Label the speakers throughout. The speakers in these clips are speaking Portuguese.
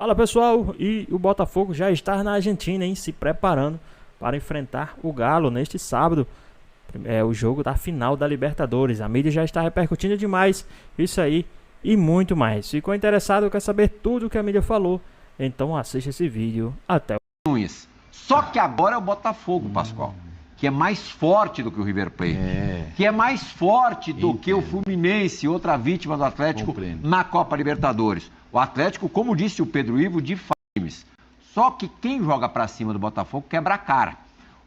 Speaker 1: Fala pessoal, e o Botafogo já está na Argentina, hein, se preparando para enfrentar o Galo neste sábado. É o jogo da final da Libertadores. A mídia já está repercutindo demais isso aí e muito mais. Ficou interessado, quer saber tudo o que a mídia falou? Então assista esse vídeo até o...
Speaker 2: Só que agora é o Botafogo, Pascoal, que é mais forte do que o River Plate, que é mais forte do que o Fluminense, outra vítima do Atlético na Copa Libertadores. O Atlético, como disse o Pedro Ivo, de times. Só que quem joga pra cima do Botafogo quebra a cara.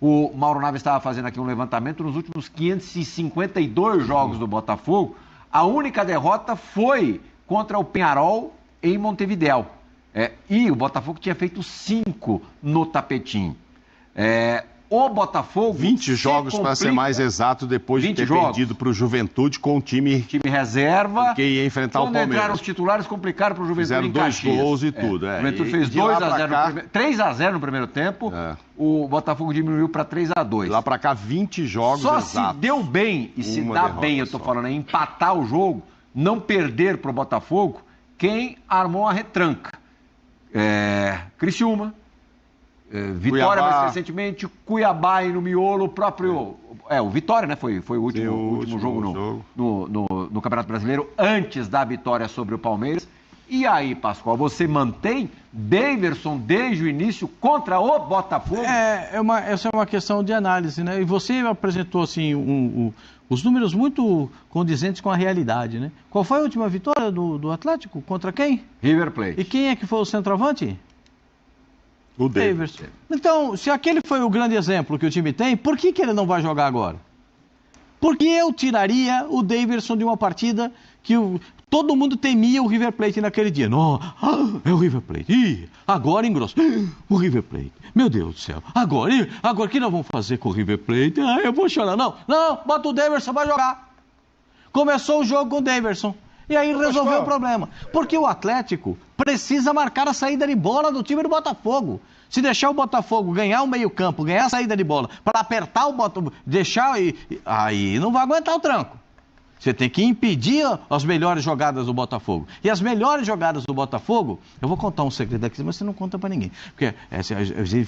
Speaker 2: O Mauro Naves estava fazendo aqui um levantamento nos últimos 552 jogos do Botafogo. A única derrota foi contra o Peñarol em Montevidéu. E o Botafogo tinha feito 5 no tapetinho. O Botafogo...
Speaker 3: 20 jogos, para ser mais exato, depois de ter perdido para o Juventude com o time
Speaker 2: reserva.
Speaker 3: Que ia enfrentar o Palmeiras.
Speaker 2: Quando entraram os titulares, complicaram para o Juventude.
Speaker 3: Fizeram
Speaker 2: em
Speaker 3: 2
Speaker 2: Caxias.
Speaker 3: gols e tudo.
Speaker 2: O Juventude fez 2-0 3-0 no primeiro tempo. O Botafogo diminuiu para 3-2.
Speaker 3: Lá para cá, 20 jogos
Speaker 2: Só
Speaker 3: exatos.
Speaker 2: se deu bem, e se dá bem, eu tô falando, empatar o jogo, não perder pro Botafogo, quem armou a retranca. Criciúma, Vitória Cuiabá. Mais recentemente, Cuiabá e no miolo, o próprio... o Vitória, né? Foi o último jogo no Campeonato Brasileiro, antes da vitória sobre o Palmeiras. E aí, Pascoal, você mantém Daverson desde o início contra o Botafogo?
Speaker 4: Essa é uma questão de análise, né? E você apresentou, assim, os números muito condizentes com a realidade, né? Qual foi a última vitória do Atlético? Contra quem?
Speaker 2: River Plate.
Speaker 4: E quem é que foi o centroavante?
Speaker 3: O Daverson.
Speaker 4: Então, se aquele foi o grande exemplo que o time tem, por que ele não vai jogar agora? Porque eu tiraria o Daverson de uma partida que todo mundo temia o River Plate naquele dia. Não, é o River Plate. Agora engrossou. O River Plate. Meu Deus do céu. Agora o que nós vamos fazer com o River Plate? Eu vou chorar. Não, bota o Daverson, vai jogar. Começou o jogo com o Daverson. E aí resolveu o problema. Porque o Atlético precisa marcar a saída de bola do time do Botafogo. Se deixar o Botafogo ganhar o meio-campo, ganhar a saída de bola, para apertar o Botafogo, aí não vai aguentar o tranco. Você tem que impedir as melhores jogadas do Botafogo. E as melhores jogadas do Botafogo, eu vou contar um segredo aqui, mas você não conta para ninguém. Porque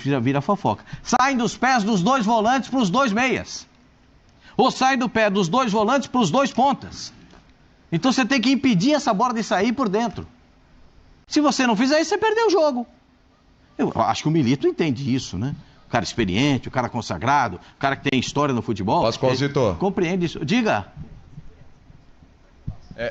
Speaker 4: já vira fofoca. Saem dos pés dos 2 volantes para os 2 meias. Ou saem do pé dos 2 volantes para os 2 pontas. Então você tem que impedir essa bola de sair por dentro. Se você não fizer isso, você perdeu o jogo. Eu acho que o Milito entende isso, né? O cara experiente, o cara consagrado, o cara que tem história no futebol.
Speaker 5: Pascoalzito.
Speaker 4: Compreende isso. Diga.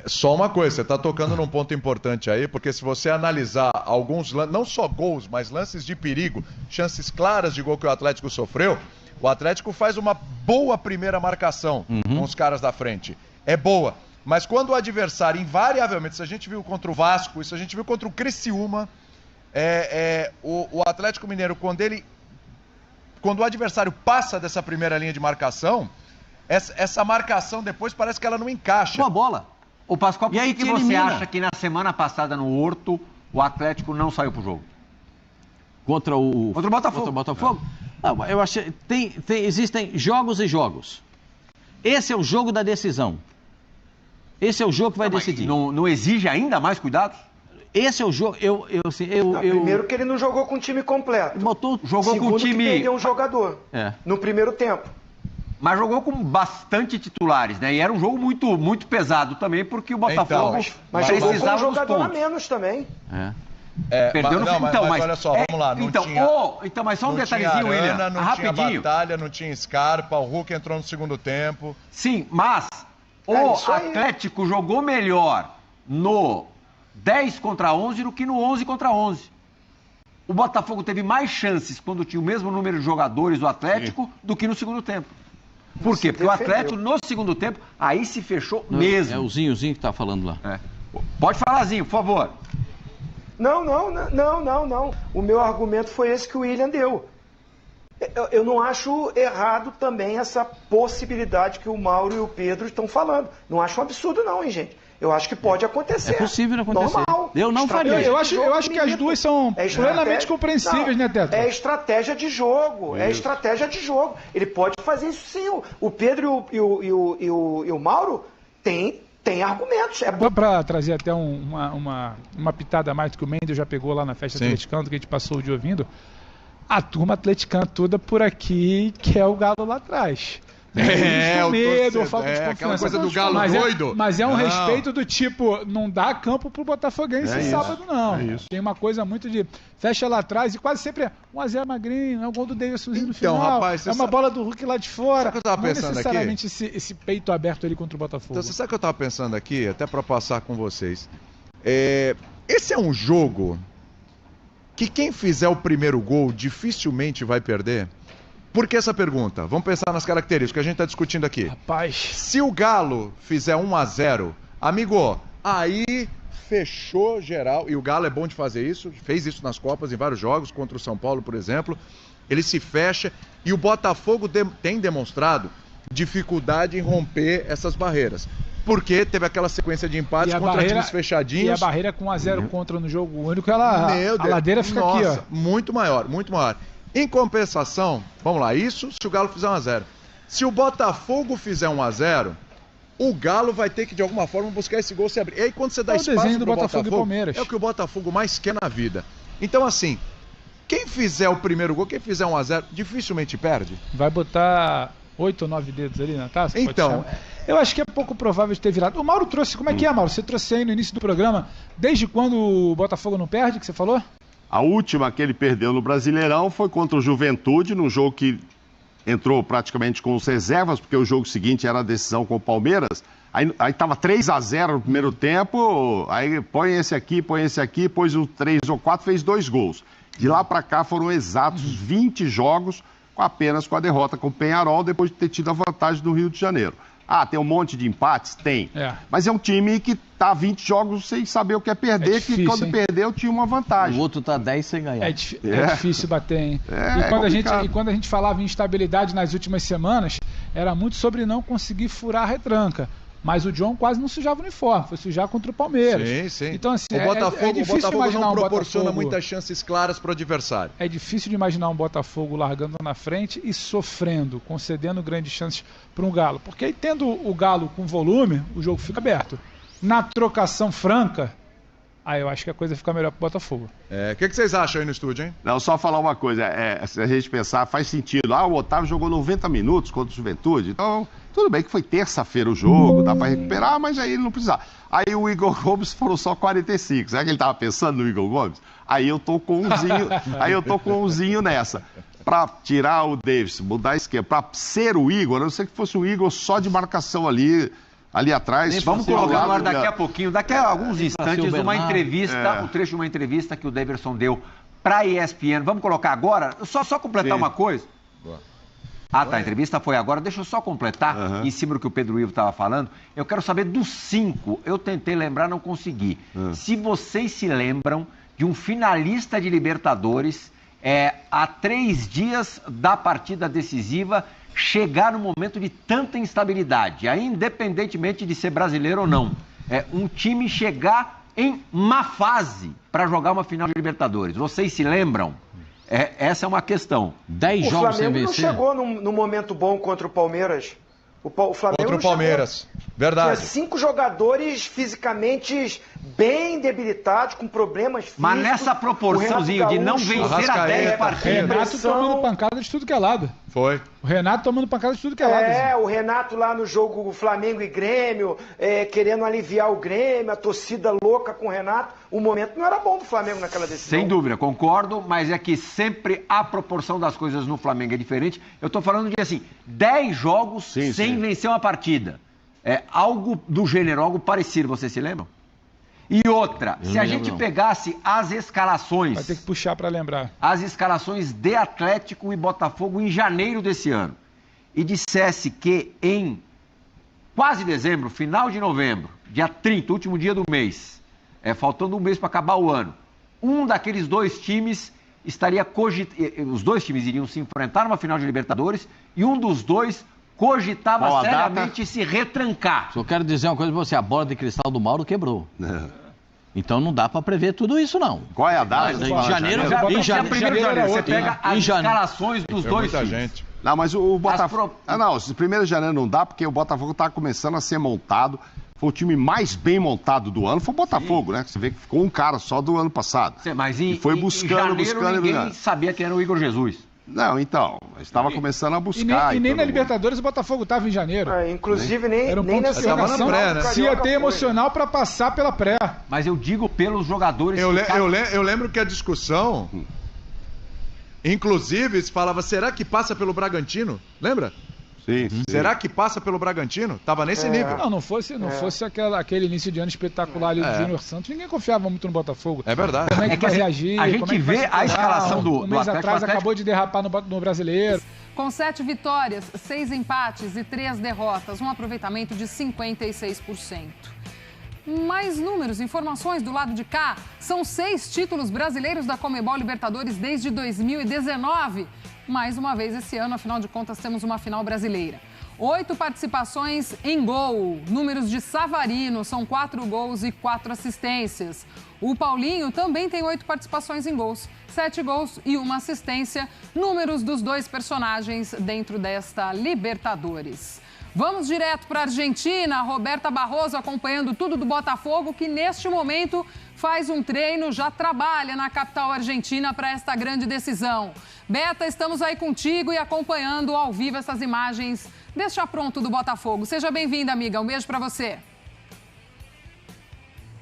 Speaker 5: Só uma coisa, você está tocando num ponto importante aí, porque se você analisar alguns lances, não só gols, mas lances de perigo, chances claras de gol que o Atlético sofreu, o Atlético faz uma boa primeira marcação com os caras da frente. É boa. Mas quando o adversário, invariavelmente, isso a gente viu contra o Vasco, isso a gente viu contra o Criciúma, o Atlético Mineiro, quando o adversário passa dessa primeira linha de marcação, essa marcação depois parece que ela não encaixa.
Speaker 4: Uma bola.
Speaker 2: Ô Pascoal, por que você acha que na semana passada no Horto, o Atlético não saiu pro jogo?
Speaker 4: Contra o
Speaker 2: Botafogo.
Speaker 4: Contra o Botafogo? Não, eu achei, existem jogos e jogos. Esse é o jogo da decisão. Esse é o jogo que vai decidir.
Speaker 2: Não exige ainda mais cuidado?
Speaker 4: Esse é o jogo.
Speaker 6: Primeiro que ele não jogou com o time completo.
Speaker 2: Jogou com o time.
Speaker 6: Que perdeu um jogador. No primeiro tempo.
Speaker 2: Mas jogou com bastante titulares, né? E era um jogo muito, muito pesado também, porque o Botafogo
Speaker 6: mas jogou com um jogador a menos também.
Speaker 2: Perdeu no
Speaker 5: final. Mas olha só, vamos lá.
Speaker 2: Mas só um detalhezinho, William.
Speaker 5: Não tinha Batalha, não tinha Scarpa, o Hulk entrou no segundo tempo.
Speaker 2: Sim, mas o Atlético jogou melhor no 10 contra 11 do que no 11 contra 11. O Botafogo teve mais chances quando tinha o mesmo número de jogadores do Atlético do que no segundo tempo. Por quê? Porque o Atlético no segundo tempo aí se fechou mesmo.
Speaker 4: É o Zinho que tá falando lá.
Speaker 2: Pode falar, Zinho, por favor.
Speaker 6: Não. O meu argumento foi esse que o William deu. Eu não acho errado também essa possibilidade que o Mauro e o Pedro estão falando. Não acho um absurdo não, hein, gente? Eu acho que pode acontecer.
Speaker 4: É possível acontecer.
Speaker 6: Normal.
Speaker 4: Eu não faria.
Speaker 7: Eu acho que as duas são plenamente compreensíveis, né, Teto?
Speaker 6: É estratégia de jogo. É estratégia de jogo. Ele pode fazer isso sim. O Pedro e o Mauro têm tem argumentos. É
Speaker 7: bom para trazer até uma pitada a mais do que o Mendes já pegou lá na festa atleticana, que a gente passou o dia ouvindo. A turma atleticana toda por aqui quer o Galo lá atrás.
Speaker 5: O
Speaker 7: medo, ou falta de confiança.
Speaker 5: Aquela coisa do Galo doido.
Speaker 7: Mas é um respeito do tipo, não dá campo pro Botafoguense sábado, não. Tem uma coisa muito de fecha lá atrás e quase sempre é 1x0 magrinho, é o gol do Davidsonzinho no final. Rapaz, é uma bola do Hulk lá de fora.
Speaker 5: Sabe o que eu tava pensando aqui?
Speaker 7: Não necessariamente esse peito aberto ali contra o Botafogo.
Speaker 5: Então, você sabe o que eu tava pensando aqui, até pra passar com vocês? Esse é um jogo que quem fizer o primeiro gol dificilmente vai perder. Por que essa pergunta? Vamos pensar nas características que a gente está discutindo aqui.
Speaker 7: Rapaz.
Speaker 5: Se o Galo fizer 1x0, amigo, aí fechou geral. E o Galo é bom de fazer isso, fez isso nas Copas em vários jogos, contra o São Paulo, por exemplo. Ele se fecha e o Botafogo tem demonstrado dificuldade em romper essas barreiras. Porque teve aquela sequência de empates contra times fechadinhos.
Speaker 7: E a barreira com 1x0 contra no jogo único, a ladeira fica aqui, ó.
Speaker 5: Muito maior, muito maior. Em compensação, vamos lá, isso se o Galo fizer 1x0. Se o Botafogo fizer 1x0, o Galo vai ter que de alguma forma buscar esse gol se abrir. E aí quando você dá espaço pro Botafogo,
Speaker 7: e Palmeiras.
Speaker 5: É o que o Botafogo mais quer na vida. Então assim, quem fizer o primeiro gol, quem fizer 1x0, dificilmente perde.
Speaker 7: Vai botar 8 ou 9 dedos ali na taça?
Speaker 5: Então,
Speaker 7: eu acho que é pouco provável de ter virado. O Mauro trouxe, como é que é, Mauro? Você trouxe aí no início do programa, desde quando o Botafogo não perde, que você falou?
Speaker 3: A última que ele perdeu no Brasileirão foi contra o Juventude, num jogo que entrou praticamente com os reservas, porque o jogo seguinte era a decisão com o Palmeiras. Aí estava 3x0 no primeiro tempo, aí põe esse aqui, pôs o 3 ou 4, fez 2 gols. De lá para cá foram exatos 20 jogos, apenas com a derrota com o Peñarol, depois de ter tido a vantagem do Rio de Janeiro. Ah, tem um monte de empates? Tem. Mas é um time que tá 20 jogos sem saber o que é perder, que quando perdeu tinha uma vantagem.
Speaker 4: O outro tá 10 sem ganhar.
Speaker 7: É difícil bater, hein? E quando a gente falava em instabilidade nas últimas semanas, era muito sobre não conseguir furar a retranca. Mas o John quase não sujava o uniforme, foi sujar contra o Palmeiras.
Speaker 5: Sim, sim.
Speaker 7: Então, assim,
Speaker 5: o Botafogo
Speaker 7: imaginar
Speaker 5: não proporciona muitas chances claras para o adversário.
Speaker 7: É difícil de imaginar um Botafogo largando na frente e sofrendo, concedendo grandes chances para um Galo. Porque aí, tendo o Galo com volume, o jogo fica aberto. Na trocação franca, aí eu acho que a coisa fica melhor para o Botafogo.
Speaker 5: O que vocês acham aí no estúdio, hein?
Speaker 3: Não, só falar uma coisa, se a gente pensar, faz sentido. O Otávio jogou 90 minutos contra o Juventude, então tudo bem que foi terça-feira o jogo, dá para recuperar, mas aí ele não precisava. Aí o Igor Gomes foram só 45, será que ele estava pensando no Igor Gomes? Aí eu tô com umzinho nessa. Para tirar o Davis, mudar a esquema, para ser o Igor, a não ser que fosse um Igor só de marcação ali atrás.
Speaker 2: Vamos colocar agora daqui a pouquinho, daqui a alguns instantes, uma entrevista, um trecho de uma entrevista que o Davidson deu para a ESPN. Vamos colocar agora, só completar uma coisa. Tá, a entrevista foi agora. Deixa eu só completar, em cima do que o Pedro Ivo estava falando. Eu quero saber dos 5. Eu tentei lembrar, não consegui. Se vocês se lembram de um finalista de Libertadores, há 3 dias da partida decisiva, chegar no momento de tanta instabilidade, aí independentemente de ser brasileiro ou não. Um time chegar em má fase para jogar uma final de Libertadores. Vocês se lembram? Essa é uma questão.
Speaker 4: 10 jogos sem vencer.
Speaker 6: O Flamengo não chegou num momento bom contra o Palmeiras. O Flamengo
Speaker 5: contra o Palmeiras. Verdade.
Speaker 6: Tinha 5 jogadores fisicamente bem debilitados, com problemas físicos.
Speaker 2: Mas nessa proporçãozinho de não vencer a 10 partidas.
Speaker 7: Renato tomando pancada de tudo que é lado.
Speaker 5: Foi.
Speaker 7: O Renato tomando pancada de tudo que é lado.
Speaker 6: O Renato lá no jogo Flamengo e Grêmio, querendo aliviar o Grêmio, a torcida louca com o Renato. O momento não era bom do Flamengo naquela decisão.
Speaker 2: Sem dúvida, concordo, mas é que sempre a proporção das coisas no Flamengo é diferente. Eu tô falando de, assim, 10 jogos sem vencer uma partida. Algo do gênero, algo parecido, vocês se lembram? E outra, se a gente pegasse as escalações...
Speaker 7: Vai ter que puxar para lembrar.
Speaker 2: As escalações de Atlético e Botafogo em janeiro desse ano. E dissesse que em quase dezembro, final de novembro, dia 30, último dia do mês, faltando um mês para acabar o ano, um daqueles 2 times estaria os 2 times iriam se enfrentar numa final de Libertadores e um dos 2 cogitava seriamente se retrancar.
Speaker 4: Só quero dizer uma coisa pra você, a bola de cristal do Mauro quebrou. Então não dá para prever tudo isso, não.
Speaker 3: Qual é a data?
Speaker 4: Em janeiro.
Speaker 2: Você pega as escalações dos 2 times.
Speaker 5: Gente.
Speaker 3: Não, mas o Botafogo... Não, esse 1º de janeiro não dá, porque o Botafogo tá começando a ser montado. foi o time mais bem montado do ano, foi o Botafogo, né? Você vê que ficou um cara só do ano passado.
Speaker 2: Mas
Speaker 3: e foi buscando,
Speaker 2: ninguém sabia quem era o Igor Jesus.
Speaker 3: Não, então, estava começando a buscar.
Speaker 7: E nem na Libertadores o Botafogo estava em janeiro.
Speaker 6: Inclusive, nem
Speaker 7: nessa
Speaker 5: na pré, né?
Speaker 7: Se ia ter emocional para passar pela pré.
Speaker 2: Mas eu digo pelos jogadores...
Speaker 5: Eu lembro que a discussão... Inclusive, se falava, será que passa pelo Bragantino? Lembra?
Speaker 3: Sim.
Speaker 5: Será que passa pelo Bragantino? Tava nesse nível.
Speaker 7: Não fosse aquele início de ano espetacular ali do Júnior Santos, ninguém confiava muito no Botafogo.
Speaker 5: É verdade.
Speaker 7: Como é que vai reagir?
Speaker 2: A gente vê a escalação do
Speaker 7: um mês
Speaker 2: Atlético.
Speaker 7: atrás acabou de derrapar no Brasileiro.
Speaker 8: Com 7 vitórias, 6 empates e 3 derrotas, um aproveitamento de 56%. Mais números, informações do lado de cá. São 6 títulos brasileiros da Conmebol Libertadores desde 2019. Mais uma vez esse ano, afinal de contas, temos uma final brasileira. 8 participações em gol. Números de Savarino, são 4 gols e 4 assistências. O Paulinho também tem 8 participações em gols, 7 gols e 1 assistência. Números dos 2 personagens dentro desta Libertadores. Vamos direto para a Argentina. Roberta Barroso acompanhando tudo do Botafogo, que neste momento faz um treino, já trabalha na capital argentina para esta grande decisão. Beta, estamos aí contigo e acompanhando ao vivo essas imagens deste apronto do Botafogo. Seja bem-vinda, amiga. Um beijo para você.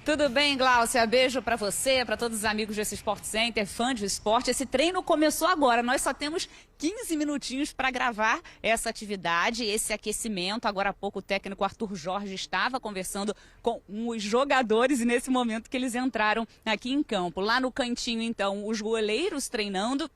Speaker 9: Tudo bem, Gláucia? Beijo pra você, pra todos os amigos desse Sport Center, fã de esporte. Esse treino começou agora. Nós só temos 15 minutinhos para gravar essa atividade, esse aquecimento. Agora há pouco o técnico Arthur Jorge estava conversando com os jogadores e nesse momento que eles entraram aqui em campo. Lá no cantinho, então, os goleiros treinando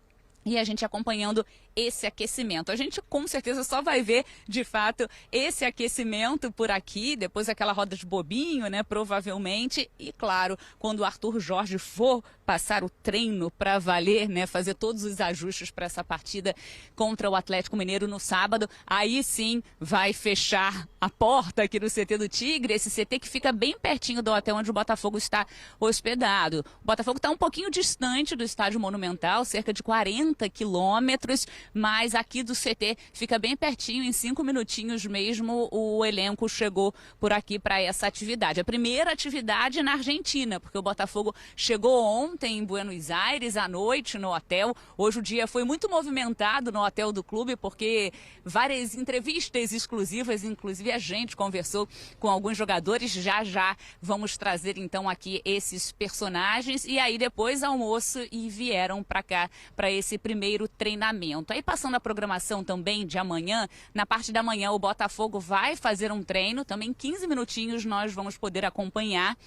Speaker 9: e a gente acompanhando esse aquecimento. A gente com certeza só vai ver, de fato, esse aquecimento por aqui, depois aquela roda de bobinho, né, provavelmente. E claro, quando o Arthur Jorge for passar o treino para valer, né, fazer todos os ajustes para essa partida contra o Atlético Mineiro no sábado, aí sim vai fechar a porta aqui no CT do Tigre, esse CT que fica bem pertinho do hotel onde o Botafogo está hospedado. O Botafogo está um pouquinho distante do Estádio Monumental, cerca de 40 quilômetros, mas aqui do CT fica bem pertinho, em 5 minutinhos mesmo o elenco chegou por aqui para essa atividade. A primeira atividade na Argentina, porque o Botafogo chegou ontem em Buenos Aires à noite no hotel. Hoje o dia foi muito movimentado no hotel do clube, porque várias entrevistas exclusivas, inclusive a gente conversou com alguns jogadores. Já vamos trazer então aqui esses personagens e aí depois almoço e vieram para cá para esse primeiro treinamento. Aí passando a programação também de amanhã, na parte da manhã o Botafogo vai fazer um treino, também 15 minutinhos nós vamos poder acompanhar.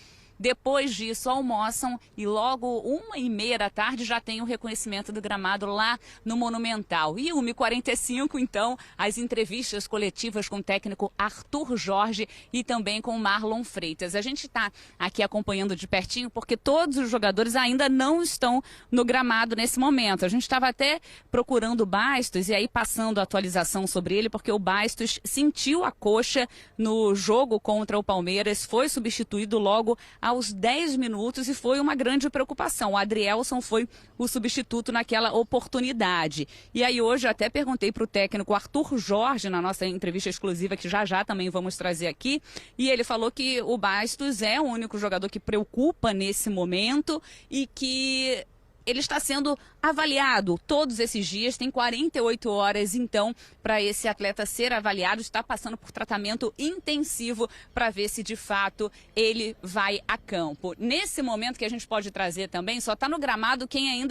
Speaker 9: Depois disso, almoçam e logo 1h30 da tarde já tem o reconhecimento do gramado lá no Monumental. E 1h45, então, as entrevistas coletivas com o técnico Arthur Jorge e também com o Marlon Freitas. A gente está aqui acompanhando de pertinho porque todos os jogadores ainda não estão no gramado nesse momento. A gente estava até procurando o Bastos e aí passando a atualização sobre ele, porque o Bastos sentiu a coxa no jogo contra o Palmeiras, foi substituído logo aos 10 minutos e foi uma grande preocupação. O Adrielson foi o substituto naquela oportunidade. E aí hoje eu até perguntei para o técnico Arthur Jorge, na nossa entrevista exclusiva, que já também vamos trazer aqui, e ele falou que o Bastos é o único jogador que preocupa nesse momento e que ele está sendo avaliado todos esses dias, tem 48 horas então para esse atleta ser avaliado, está passando por tratamento intensivo para ver se de fato ele vai a campo. Nesse momento que a gente pode trazer também, só está no gramado quem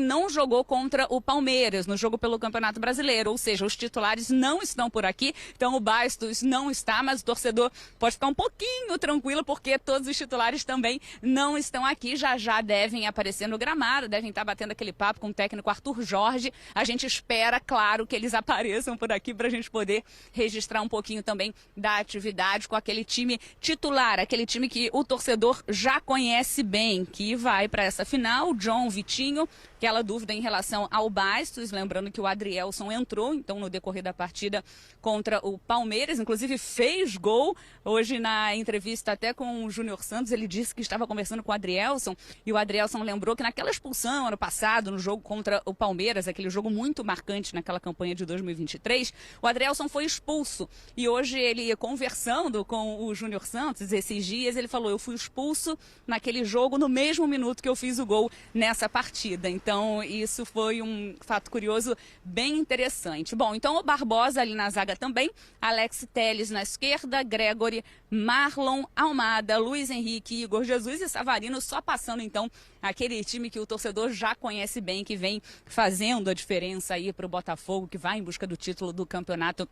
Speaker 9: não jogou contra o Palmeiras no jogo pelo Campeonato Brasileiro, ou seja, os titulares não estão por aqui, então o Bastos não está, mas o torcedor pode ficar um pouquinho tranquilo porque todos os titulares também não estão aqui, já devem aparecer no gramado, devem estar batendo aquele papo com o técnico Arthur Jorge. A gente espera, claro, que eles apareçam por aqui para a gente poder registrar um pouquinho também da atividade com aquele time titular, aquele time que o torcedor já conhece bem, que vai para essa final. John, Vitinho, aquela dúvida em relação ao Bastos, lembrando que o Adrielson entrou, então, no decorrer da partida contra o Palmeiras, inclusive fez gol. Hoje, na entrevista até com o Júnior Santos, ele disse que estava conversando com o Adrielson, e o Adrielson lembrou que naquela aquela expulsão ano passado no jogo contra o Palmeiras, aquele jogo muito marcante naquela campanha de 2023, o Adrielson foi expulso. E hoje ele, conversando com o Júnior Santos esses dias, ele falou: eu fui expulso naquele jogo no mesmo minuto que eu fiz o gol nessa partida. Então isso foi um fato curioso bem interessante. Bom, então o Barbosa ali na zaga também, Alex Telles na esquerda, Gregory, Marlon, Almada, Luiz Henrique, Igor Jesus e Savarino, só passando então aquele time que o torcedor já conhece bem, que vem fazendo a diferença aí para o Botafogo, que vai em busca do título do Campeonato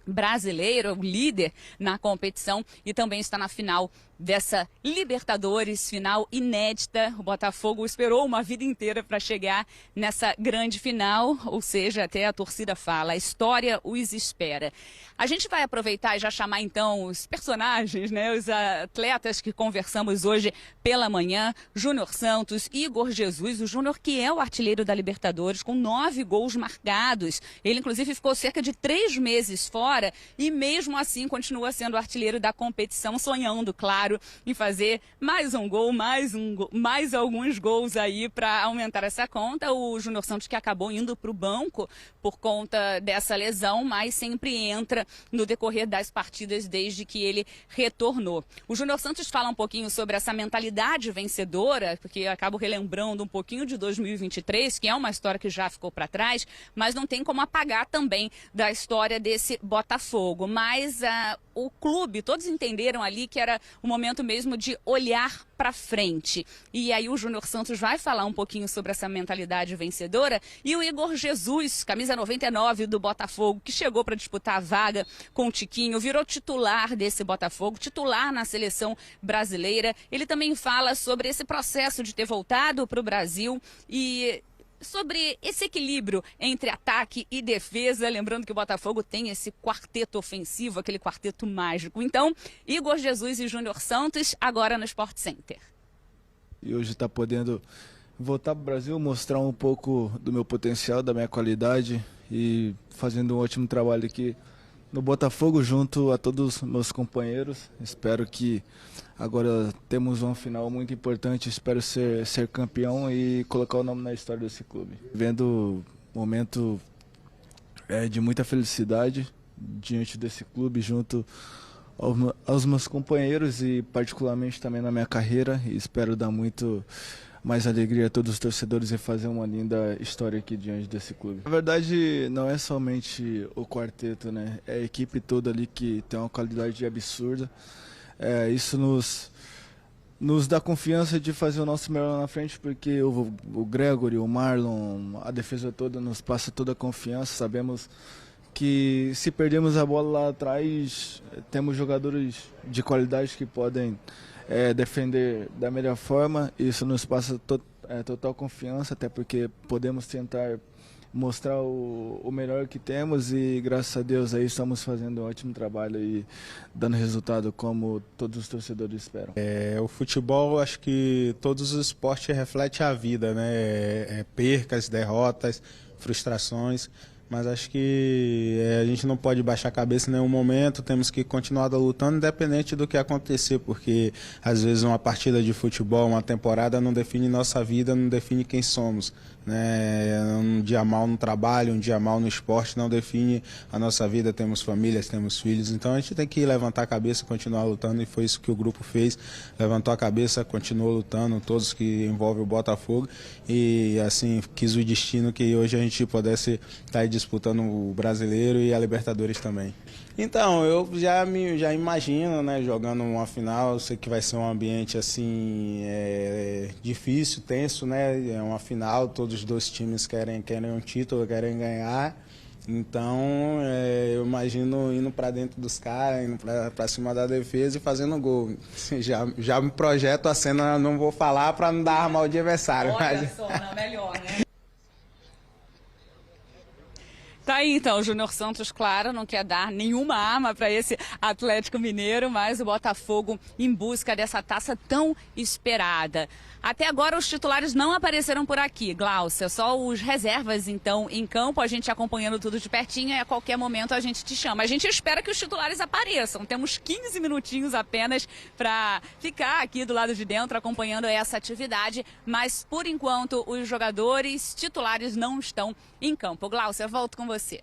Speaker 9: Brasileiro, o líder na competição, e também está na final dessa Libertadores, final inédita. O Botafogo esperou uma vida inteira para chegar nessa grande final, ou seja, até a torcida fala, a história os espera. A gente vai aproveitar e já chamar então os personagens, né, os atletas que conversamos hoje pela manhã, Júnior Santos, Igor Jesus, o Júnior que é o artilheiro da Libertadores, com 9 gols marcados. Ele inclusive ficou cerca de 3 meses fora e mesmo assim continua sendo artilheiro da competição, sonhando, claro, em fazer mais um gol, mais alguns gols aí para aumentar essa conta. O Júnior Santos que acabou indo para o banco por conta dessa lesão, mas sempre entra no decorrer das partidas desde que ele retornou. O Júnior Santos fala um pouquinho sobre essa mentalidade vencedora, porque eu acabo relembrando um pouquinho de 2023, que é uma história que já ficou para trás, mas não tem como apagar também da história desse Botafogo. Mas o clube, todos entenderam ali que era o momento mesmo de olhar para frente. E aí o Júnior Santos vai falar um pouquinho sobre essa mentalidade vencedora, e o Igor Jesus, camisa 99 do Botafogo, que chegou para disputar a vaga com o Tiquinho, virou titular desse Botafogo, titular na seleção brasileira. Ele também fala sobre esse processo de ter voltado para o Brasil e sobre esse equilíbrio entre ataque e defesa, lembrando que o Botafogo tem esse quarteto ofensivo, aquele quarteto mágico. Então, Igor Jesus e Júnior Santos, agora no Sport Center.
Speaker 10: E hoje está podendo voltar para o Brasil, mostrar um pouco do meu potencial, da minha qualidade e fazendo um ótimo trabalho aqui no Botafogo junto a todos os meus companheiros. Espero que agora temos uma final muito importante, espero ser campeão e colocar o nome na história desse clube. Vendo um momento de muita felicidade diante desse clube, junto aos meus companheiros e particularmente também na minha carreira, e espero dar muito mais alegria a todos os torcedores e fazer uma linda história aqui diante desse clube. Na verdade, não é somente o quarteto, né? É a equipe toda ali que tem uma qualidade absurda. Isso nos dá confiança de fazer o nosso melhor na frente, porque o Gregory, o Marlon, a defesa toda nos passa toda a confiança. Sabemos que se perdemos a bola lá atrás, temos jogadores de qualidade que podem defender da melhor forma. Isso nos passa total confiança, até porque podemos tentar mostrar o melhor que temos e graças a Deus aí estamos fazendo um ótimo trabalho e dando resultado como todos os torcedores esperam.
Speaker 11: O futebol, acho que todos os esportes refletem a vida, né? Percas, derrotas, frustrações. Mas acho que a gente não pode baixar a cabeça em nenhum momento, temos que continuar lutando independente do que acontecer, porque às vezes uma partida de futebol, uma temporada não define nossa vida, não define quem somos, né? Um dia mal no trabalho, um dia mal no esporte não define a nossa vida, temos famílias, temos filhos, então a gente tem que levantar a cabeça e continuar lutando, e foi isso que o grupo fez, levantou a cabeça, continuou lutando, todos que envolvem o Botafogo, e assim quis o destino que hoje a gente pudesse estar aí disputando o Brasileiro e a Libertadores também. Então, eu já imagino, né, jogando uma final, eu sei que vai ser um ambiente assim, difícil, tenso, né, é uma final, todos os dois times querem um título, querem ganhar, então eu imagino indo para dentro dos caras, indo para cima da defesa e fazendo gol. Já me projeto a cena, não vou falar para não dar mal de adversário.
Speaker 9: Olha só, não, melhor, né? Tá aí então, o Júnior Santos, claro, não quer dar nenhuma arma para esse Atlético Mineiro, mas o Botafogo em busca dessa taça tão esperada. Até agora os titulares não apareceram por aqui, Glaucia, só os reservas então em campo, a gente acompanhando tudo de pertinho e a qualquer momento a gente te chama. A gente espera que os titulares apareçam, temos 15 minutinhos apenas para ficar aqui do lado de dentro acompanhando essa atividade, mas por enquanto os jogadores titulares não estão em campo. Glaucia, volto com você.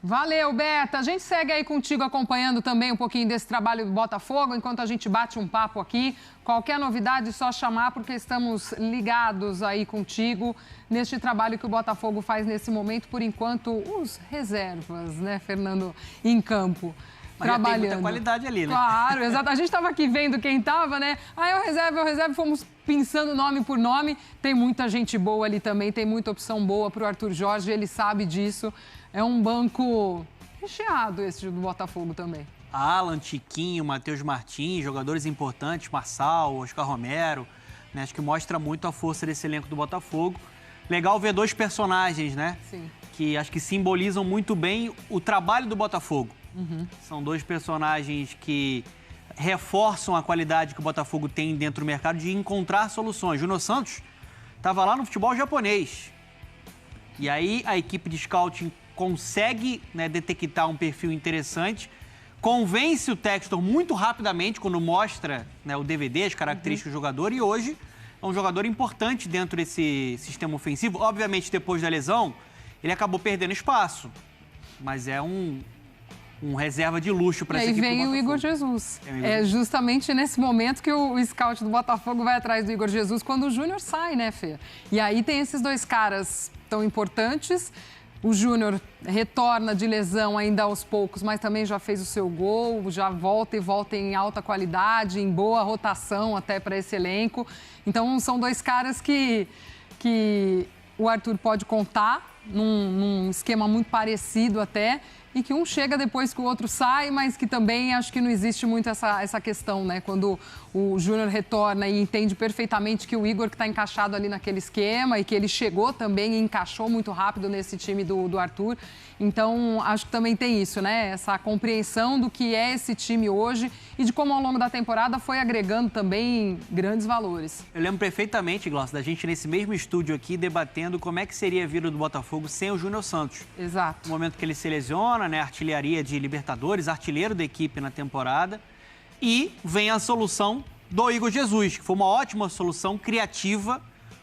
Speaker 8: Valeu, Beta. A gente segue aí contigo acompanhando também um pouquinho desse trabalho do Botafogo, enquanto a gente bate um papo aqui. Qualquer novidade, só chamar, porque estamos ligados aí contigo neste trabalho que o Botafogo faz nesse momento. Por enquanto, os reservas, né, Fernando, em campo.
Speaker 12: Mas trabalhando. Já tem muita qualidade ali, né?
Speaker 8: Claro, exato. A gente estava aqui vendo quem estava, né? Ah, eu reservo, fomos pensando nome por nome. Tem muita gente boa ali também, tem muita opção boa para o Arthur Jorge, ele sabe disso. É um banco recheado esse do Botafogo também.
Speaker 12: Alan, Tiquinho, Matheus Martins, jogadores importantes, Marçal, Oscar Romero, né? Acho que mostra muito a força desse elenco do Botafogo. Legal ver dois personagens, né?
Speaker 8: Sim.
Speaker 12: Que acho que simbolizam muito bem o trabalho do Botafogo.
Speaker 8: Uhum.
Speaker 12: São dois personagens que reforçam a qualidade que o Botafogo tem dentro do mercado de encontrar soluções. Júnior Santos estava lá no futebol japonês. E aí a equipe de scouting consegue, né, detectar um perfil interessante, convence o Textor muito rapidamente quando mostra, né, o DVD, as características do jogador, e hoje é um jogador importante dentro desse sistema ofensivo. Obviamente, depois da lesão, ele acabou perdendo espaço, mas é um reserva de luxo para essa equipe do Botafogo.
Speaker 8: E vem o Igor Jesus. É justamente nesse momento que o scout do Botafogo vai atrás do Igor Jesus, quando o Júnior sai, né, Fê? E aí tem esses dois caras tão importantes. O Júnior retorna de lesão ainda aos poucos, mas também já fez o seu gol, já volta em alta qualidade, em boa rotação até para esse elenco. Então, são dois caras que o Arthur pode contar num esquema muito parecido até, e que um chega depois que o outro sai, mas que também acho que não existe muito essa questão, né? Quando o Júnior retorna e entende perfeitamente que o Igor que está encaixado ali naquele esquema e que ele chegou também e encaixou muito rápido nesse time do Arthur. Então, acho que também tem isso, né? Essa compreensão do que é esse time hoje e de como ao longo da temporada foi agregando também grandes valores.
Speaker 12: Eu lembro perfeitamente, Glaucia, da gente nesse mesmo estúdio aqui debatendo como é que seria a vida do Botafogo sem o Júnior Santos.
Speaker 8: Exato.
Speaker 12: No momento que ele se lesiona, né, artilharia de Libertadores, artilheiro da equipe na temporada, e vem a solução do Igor Jesus, que foi uma ótima solução criativa,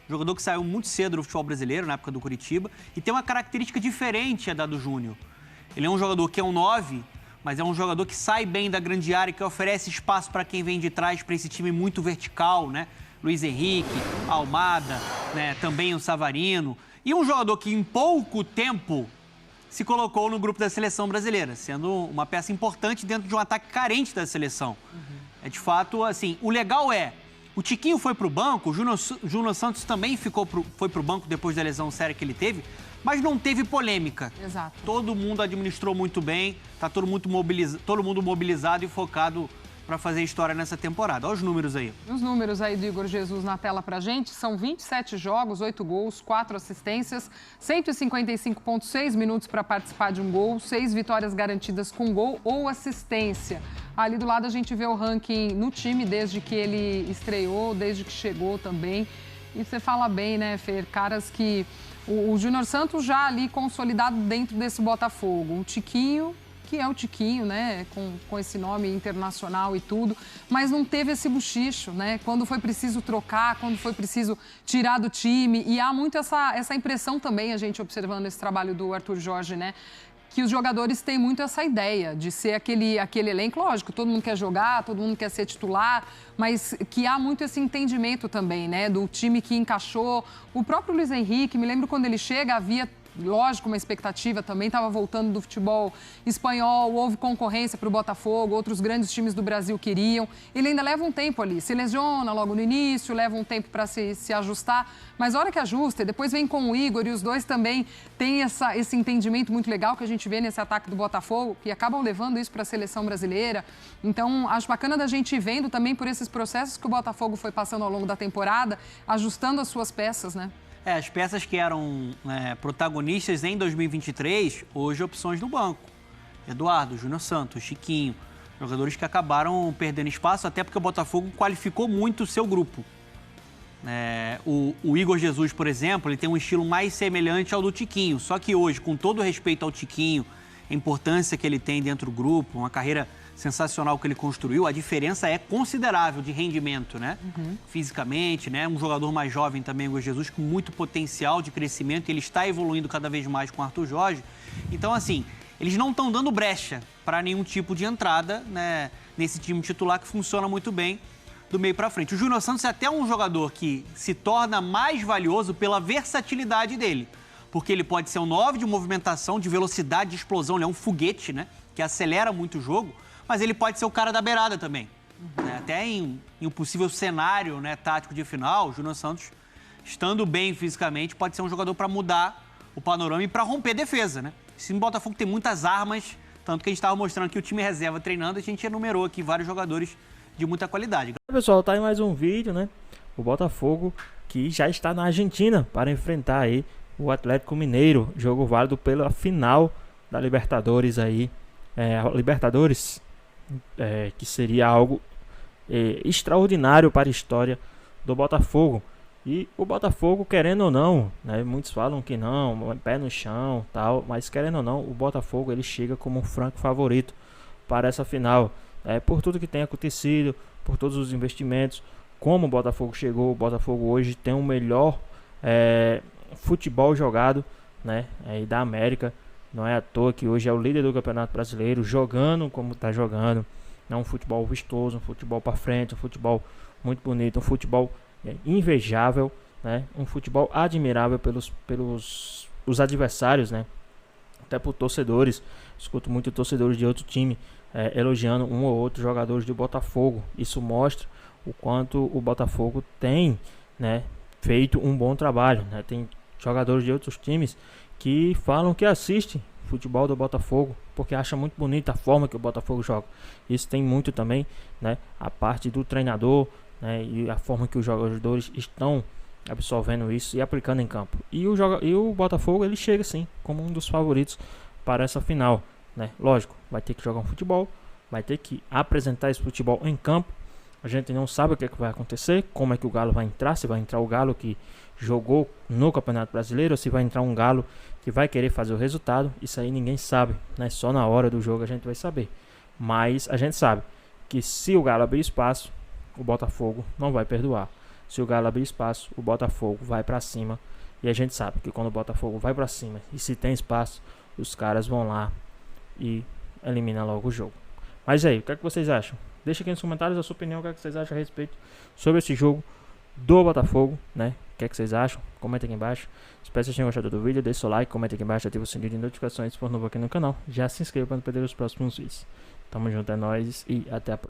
Speaker 12: jogador que saiu muito cedo do futebol brasileiro, na época do Curitiba, e tem uma característica diferente da do Júnior. Ele é um jogador que é um 9, mas é um jogador que sai bem da grande área, que oferece espaço para quem vem de trás, para esse time muito vertical, né? Luiz Henrique, Almada, né? Também o Savarino, e um jogador que em pouco tempo se colocou no grupo da seleção brasileira, sendo uma peça importante dentro de um ataque carente da seleção. É de fato, assim, o legal é, o Tiquinho foi para o banco, o Júnior Santos também foi para o banco depois da lesão séria que ele teve, mas não teve polêmica.
Speaker 8: Exato.
Speaker 12: Todo mundo administrou muito bem, tá todo mundo mobilizado e focado para fazer história nessa temporada. Olha os números aí.
Speaker 8: Os números aí do Igor Jesus na tela pra gente são 27 jogos, 8 gols, 4 assistências, 155,6 minutos para participar de um gol, 6 vitórias garantidas com gol ou assistência. Ali do lado a gente vê o ranking no time desde que ele estreou, desde que chegou também. E você fala bem, né, Fer? Caras que... O Júnior Santos já ali consolidado dentro desse Botafogo. O Tiquinho, que é o Tiquinho, né, com esse nome internacional e tudo, mas não teve esse bochicho, né, quando foi preciso trocar, quando foi preciso tirar do time, e há muito essa impressão também, a gente observando esse trabalho do Arthur Jorge, né, que os jogadores têm muito essa ideia de ser aquele elenco, lógico, todo mundo quer jogar, todo mundo quer ser titular, mas que há muito esse entendimento também, né, do time que encaixou. O próprio Luiz Henrique, me lembro quando ele chega, havia... Lógico, uma expectativa também, estava voltando do futebol espanhol, houve concorrência para o Botafogo, outros grandes times do Brasil queriam. Ele ainda leva um tempo ali, se lesiona logo no início, leva um tempo para se ajustar, mas a hora que ajusta, depois vem com o Igor e os dois também têm esse entendimento muito legal que a gente vê nesse ataque do Botafogo, que acabam levando isso para a seleção brasileira. Então, acho bacana da gente ir vendo também por esses processos que o Botafogo foi passando ao longo da temporada, ajustando as suas peças, né?
Speaker 12: As peças que eram protagonistas em 2023, hoje opções no banco. Eduardo, Júnior Santos, Chiquinho, jogadores que acabaram perdendo espaço, até porque o Botafogo qualificou muito o seu grupo. O Igor Jesus, por exemplo, ele tem um estilo mais semelhante ao do Tiquinho, só que hoje, com todo respeito ao Tiquinho, a importância que ele tem dentro do grupo, uma carreira sensacional que ele construiu, a diferença é considerável de rendimento, né? Fisicamente, né? Um jogador mais jovem também, o Jesus, com muito potencial de crescimento, e ele está evoluindo cada vez mais com o Arthur Jorge. Então, assim, eles não estão dando brecha para nenhum tipo de entrada, né, nesse time titular que funciona muito bem do meio para frente. O Júnior Santos é até um jogador que se torna mais valioso pela versatilidade dele, porque ele pode ser um 9 de movimentação, de velocidade, de explosão, ele é um foguete, né, que acelera muito o jogo, mas ele pode ser o cara da beirada também. Até em um possível cenário, né, tático de final, o Júnior Santos, estando bem fisicamente, pode ser um jogador para mudar o panorama e para romper defesa, né? Esse Botafogo tem muitas armas, tanto que a gente estava mostrando aqui o time reserva treinando, a gente enumerou aqui vários jogadores de muita qualidade.
Speaker 1: Pessoal, tá aí mais um vídeo, né? O Botafogo que já está na Argentina para enfrentar aí o Atlético Mineiro, jogo válido pela final da Libertadores aí, Libertadores, que seria algo extraordinário para a história do Botafogo. E o Botafogo, querendo ou não, né, muitos falam que não, pé no chão, tal, mas querendo ou não, o Botafogo ele chega como um franco favorito para essa final, por tudo que tem acontecido, por todos os investimentos, como o Botafogo chegou. O Botafogo hoje tem o melhor futebol jogado, né, da América. Não é à toa que hoje é o líder do Campeonato Brasileiro, jogando como está jogando. É um futebol vistoso, um futebol para frente, um futebol muito bonito, um futebol invejável, né? Um futebol admirável pelos os adversários, né? Até por torcedores. Escuto muito torcedores de outro time elogiando um ou outro jogador do Botafogo. Isso mostra o quanto o Botafogo tem, né, feito um bom trabalho, né? Tem jogadores de outros times que falam que assistem futebol do Botafogo porque acham muito bonita a forma que o Botafogo joga. Isso tem muito também, né, a parte do treinador, né, e a forma que os jogadores estão absorvendo isso e aplicando em campo. E o Botafogo ele chega sim como um dos favoritos para essa final, né? Lógico, vai ter que jogar um futebol, vai ter que apresentar esse futebol em campo. A gente não sabe o que vai acontecer, como é que o Galo vai entrar, se vai entrar o Galo que jogou no Campeonato Brasileiro, ou se vai entrar um Galo que vai querer fazer o resultado. Isso aí ninguém sabe, né? Só na hora do jogo a gente vai saber. Mas a gente sabe que se o Galo abrir espaço, o Botafogo não vai perdoar. Se o Galo abrir espaço, o Botafogo vai para cima. E a gente sabe que quando o Botafogo vai para cima e se tem espaço, os caras vão lá e eliminam logo o jogo. Mas aí, o que é que vocês acham? Deixa aqui nos comentários a sua opinião, o que é que vocês acham a respeito sobre esse jogo do Botafogo, né? O que é que vocês acham? Comenta aqui embaixo. Espero que vocês tenham gostado do vídeo. Deixe seu like, comenta aqui embaixo, ativa o sininho de notificações se for novo aqui no canal. Já se inscreva para não perder os próximos vídeos. Tamo junto, é nóis e até a próxima.